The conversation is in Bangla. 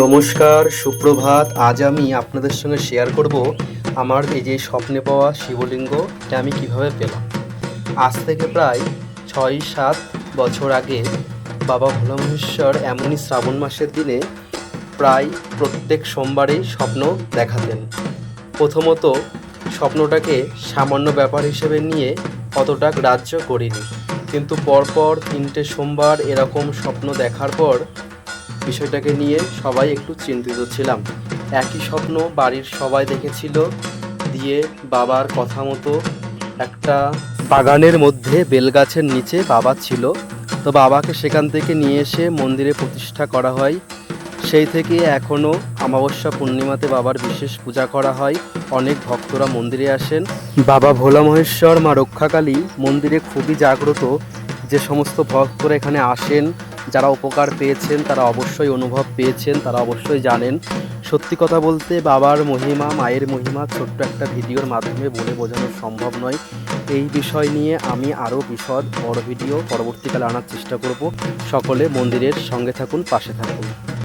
নমস্কার, সুপ্রভাত। আজ আমি আপনাদের সঙ্গে শেয়ার করব আমার এই যে স্বপ্নে পাওয়া শিবলিঙ্গ, এটা আমি কিভাবে পেলাম। আজ থেকে প্রায় ৬-৭ বছর আগে বাবা ভোলামহেশ্বর এমনই শ্রাবণ মাসের দিনে প্রায় প্রত্যেক সোমবারেই স্বপ্ন দেখাতেন। প্রথমত স্বপ্নটাকে সামান্য ব্যাপার হিসেবে নিয়ে অতটা গ্রাহ্য করিনি, কিন্তু পরপর ৩টে সোমবার এরকম স্বপ্ন দেখার পর বিষয়টাকে নিয়ে সবাই একটু চিন্তিত ছিলাম। একই স্বপ্ন বাড়ির সবাই দেখেছিল। দিয়ে বাবার কথা মতো একটা বাগানের মধ্যে বেলগাছের নিচে বাবা ছিল। তো বাবাকে সেখান থেকে নিয়ে এসে মন্দিরে প্রতিষ্ঠা করা হয়। সেই থেকে এখনও অমাবস্যা পূর্ণিমাতে বাবার বিশেষ পূজা করা হয়। অনেক ভক্তরা মন্দিরে আসেন। বাবা ভোলা মহেশ্বর, মা রক্ষাকালী মন্দিরে খুবই জাগ্রত। যে সমস্ত ভক্তরা এখানে আসেন, যারা উপকার পেয়েছেন, তারা অবশ্যই অনুভব পেয়েছেন, তারা অবশ্যই জানেন। সত্যি কথা বলতে বাবার মহিমা, মায়ের মহিমা ছোট্ট একটা ভিডিওর মাধ্যমে বলে বোঝানো সম্ভব নয়। এই বিষয় নিয়ে আমি আরও বিশদ বড় ভিডিও পরবর্তীকালে আনার চেষ্টা করব। সকলে মন্দিরের সঙ্গে থাকুন, পাশে থাকুন।